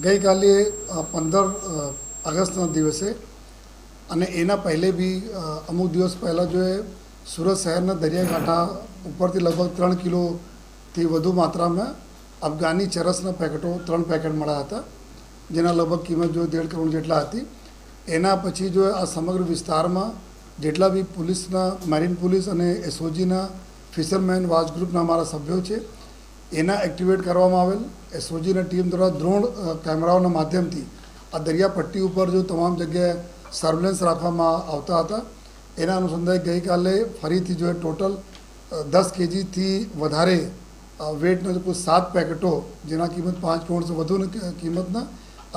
ગઈકાલે 15 ઓગસ્ટના દિવસે અને એના પહેલે બી અમુક દિવસ પહેલાં જો એ સુરત શહેરના દરિયાકાંઠા ઉપરથી લગભગ 3 કિલોથી વધુ માત્રામાં અફઘાની ચરસના પેકેટો 3 પેકેટ મળ્યા હતા, જેના લગભગ કિંમત જો 1.5 કરોડ જેટલા હતી. એના પછી જો આ સમગ્ર વિસ્તારમાં જેટલા બી પોલીસના, મેરીન પોલીસ અને એસઓજીના ફિશરમેન વોચ ગ્રુપના અમારા સભ્યો છે એના એક્ટિવેટ કરવામાં આવેલ. એસઓજીના ટીમ દ્વારા ડ્રોન કેમેરાઓના માધ્યમથી આ દરિયાપટ્ટી ઉપર જો તમામ જગ્યાએ સર્વેલન્સ રાખવામાં આવતા હતા. એના અનુસંધાને ગઈકાલે ફરીથી જો ટોટલ 10 કેજીથી વધારે વેટના કુલ 7 પેકેટો, જેના કિંમત 5 કરોડથી વધુ કિંમતના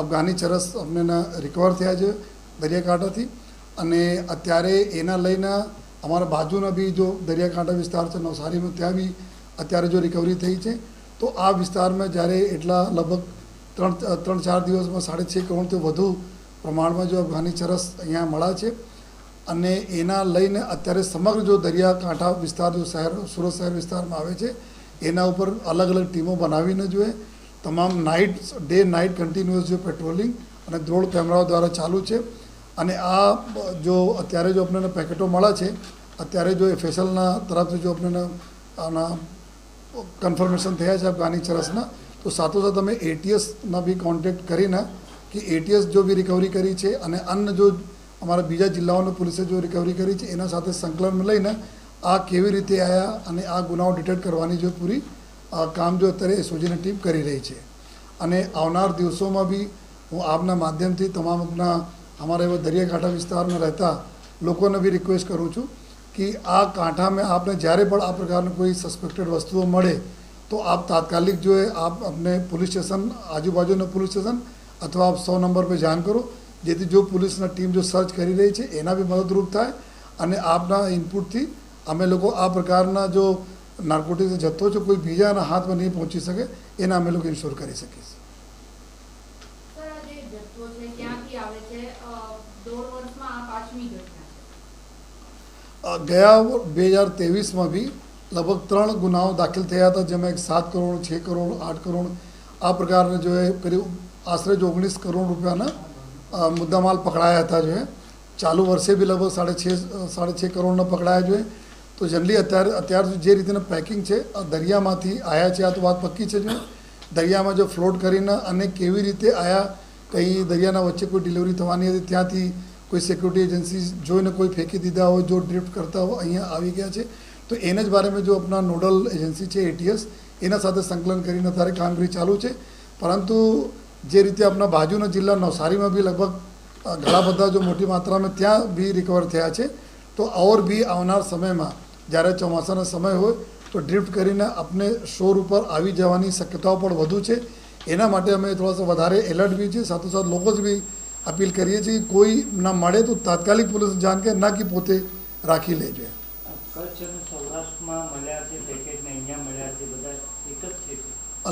અફઘાની ચરસ અમને રિકવર થયા છે દરિયાકાંઠાથી. અને અત્યારે એના લઈને અમારા બાજુના બી જો દરિયાકાંઠા વિસ્તાર છે નવસારીમાં, ત્યાં બી અત્યારે જો રિકવરી થઈ છે. તો આ વિસ્તારમાં જ્યારે એટલા લગભગ 3-4 દિવસમાં 6.5 કરોડથી વધુ પ્રમાણમાં જો અફઘાની ચરસ અહીંયા મળ્યા છે. અને એના લઈને અત્યારે સમગ્ર જો દરિયાકાંઠા વિસ્તાર જો શહેર સુરત શહેર વિસ્તારમાં આવે છે એના ઉપર અલગ અલગ ટીમો બનાવીને જોઈએ તમામ ડે નાઇટ કન્ટિન્યુઅસ જો પેટ્રોલિંગ અને ડ્રોન કેમેરાઓ દ્વારા ચાલુ છે. અને આ જો અત્યારે જો આપણને પેકેટો મળ્યા છે, અત્યારે જો એફએસએલના તરફથી જો આપણને આના કન્ફર્મેશન થયા છે અફઘાની ચરસના, તો સાથોસાથ અમે એટીએસના બી કોન્ટેક્ટ કરીને કે એટીએસ જો બી રિકવરી કરી છે અને અન્ય જો અમારા બીજા જિલ્લાઓની પોલીસે જો રિકવરી કરી છે એના સાથે સંકલન લઈને આ કેવી રીતે આવ્યા અને આ ગુનાઓ ડિટેક્ટ કરવાની જો પૂરી કામ જો અત્યારે એસઓજીની ટીમ કરી રહી છે. અને આવનાર દિવસોમાં બી હું આપના માધ્યમથી તમામ અમારા એવા દરિયાકાંઠા વિસ્તારમાં રહેતા લોકોને બી રિક્વેસ્ટ કરું છું કે આ કાંઠામાં આપને જ્યારે પણ આ પ્રકારની કોઈ સસ્પેક્ટેડ વસ્તુઓ મળે તો આપ તાત્કાલિક જો આપ अपने પોલીસ સ્ટેશન, આજુબાજુના પોલીસ સ્ટેશન અથવા આપ 100 નંબર પર જાણ કરો, જેથી જો પોલીસના ટીમ જો સર્ચ કરી રહી છે એના બી મદદરૂપ થાય. અને આપના ઇનપુટથી અમે લોકો આ પ્રકારના જો નાર્કોટિક્સ જથ્થો છે કોઈ બીજાના હાથમાં નહીં પહોંચી શકે એના અમે લોકો ઇન્શ્યોર કરી શકીએ. ગયા 2023માં બી લગભગ 3 ગુનાઓ દાખલ થયા હતા, જેમાં એક 7 કરોડ, 6 કરોડ, 8 કરોડ આ પ્રકારના જો એ કરીબ આશરે 19 કરોડ રૂપિયાના મુદ્દામાલ પકડાયા હતા. જો ચાલુ વર્ષે બી લગભગ 6.5 કરોડના પકડાયા જોઈએ. તો જનરલી અત્યાર જે રીતના પેકિંગ છે આ દરિયામાંથી આવ્યા છે, આ તો વાત પક્કી છે. જો દરિયામાં જો ફ્લોટ કરીને અને કેવી રીતે આવ્યા, કંઈ દરિયાના વચ્ચે કોઈ ડિલિવરી થવાની હતી ત્યાંથી કોઈ સિક્યુરિટી એજન્સી જોઈને કોઈ ફેંકી દીધા હોય, જો ડ્રિફ્ટ કરતા હોય અહીંયા આવી ગયા છે, તો એને જ બારેમાં જો આપણા નોડલ એજન્સી છે એટીએસ, એના સાથે સંકલન કરીને અત્યારે કામગીરી ચાલુ છે. પરંતુ જે રીતે આપણા બાજુના જિલ્લા નવસારીમાં બી લગભગ ઘણા બધા જો મોટી માત્રામાં ત્યાં બી રિકવર થયા છે. તો ઓર બી આવનાર સમયમાં જ્યારે ચોમાસાનો સમય હોય તો ડ્રિફ્ટ કરીને આપણે શોર ઉપર આવી જવાની શક્યતાઓ પણ વધુ છે. એના માટે અમે થોડાસા વધારે એલર્ટ બી છે. સાથોસાથ લોકો જ બી અપીલ કરીએ છીએ કે કોઈ ના મળે તો તાત્કાલિક પોલીસને જાણ કરે, ના કે પોતે રાખી લે જોઈએ.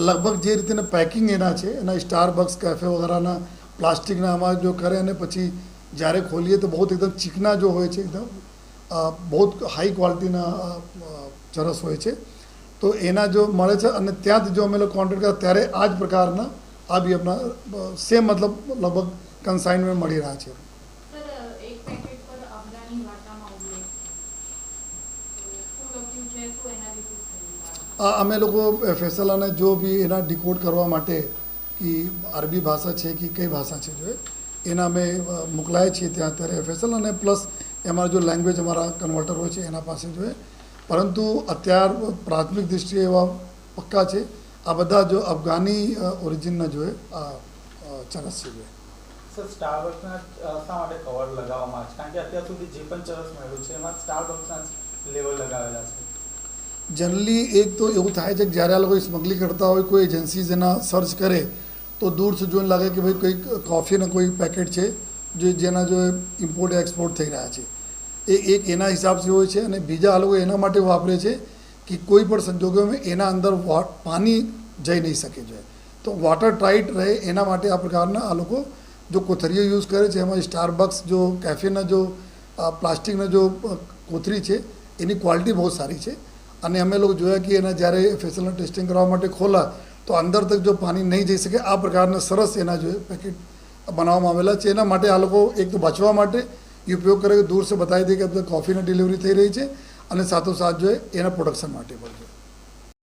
લગભગ જે રીતના પેકિંગ એના છે એના સ્ટારબક્સ, કેફે વગેરેના પ્લાસ્ટિકના આમાં જો કરે અને પછી જ્યારે ખોલીએ તો બહુ એકદમ ચીકના જો હોય છે, એકદમ બહુ હાઈ ક્વોલિટીના ચરસ હોય છે. તો એના જો મળે છે અને ત્યાંથી જો અમે લોકો કોન્ટેક્ટ કર્યા ત્યારે આ જ પ્રકારના આ બી આપણા સેમ મતલબ લગભગ કન્સાઇનમેન્ટ મળી રહ્યા છે. અમે લોકો એફએસએલ અને જો બી એના ડિકોડ કરવા માટે કે અરબી ભાષા છે કે કઈ ભાષા છે જો એના અમે મોકલાય છીએ ત્યાં અત્યારે એફએસએલ અને પ્લસ એમાં જો લેંગ્વેજ અમારા કન્વર્ટર હોય છે એના પાસે જોઈએ. પરંતુ અત્યાર પ્રાથમિક દૃષ્ટિએ એવા પક્કા છે આ બધા જો અફઘાની ઓરિજિનના જોઈએ આ ચરસ છે. જોઈએ સર, સ્ટારબક્સના શા માટે કવર લગાવવામાં આવે છે? કારણ કે અત્યાર સુધી જે પણ ચરસ મળ્યું છે એમાં સ્ટારબક્સના લેવલ લગાવેલા છે. જનરલી એક તો એવું થાય છે કે જ્યારે આ લોકો સ્મગલિંગ કરતા હોય, કોઈ એજન્સીઝ એના સર્ચ કરે તો દૂરથી જોઈને લાગે કે ભાઈ કંઈક કોફીના કોઈ પેકેટ છે જેના જો ઇમ્પોર્ટ એક્સપોર્ટ થઈ રહ્યા છે, એ એક એના હિસાબથી હોય છે. અને બીજા આ લોકો એના માટે વાપરે છે કે કોઈ પણ સંજોગોમાં એના અંદર પાણી જઈ નહીં શકે જોઈએ, તો વોટર ટાઇટ રહે એના માટે આ પ્રકારના આ લોકો જો કોથળીઓ યુઝ કરે છે. એમાં સ્ટારબક્સ જો કેફેના જો પ્લાસ્ટિકના જો કોથળી છે એની ક્વોલિટી બહુ સારી છે. અને અમે લોકો જોયા કે એના જ્યારે ફેસલના ટેસ્ટિંગ કરવા માટે ખોલા તો અંદર તક જો પાણી નહીં જઈ શકે આ પ્રકારના સરસ એના જો પેકેટ બનાવવામાં આવેલા છે. એના માટે આ લોકો એક તો બચવા માટે એ ઉપયોગ કરે કે દૂર સે બતાવી દે કે કૉફીની ડિલિવરી થઈ રહી છે અને સાથોસાથ જો એના પ્રોડક્શન માટે પણ છે.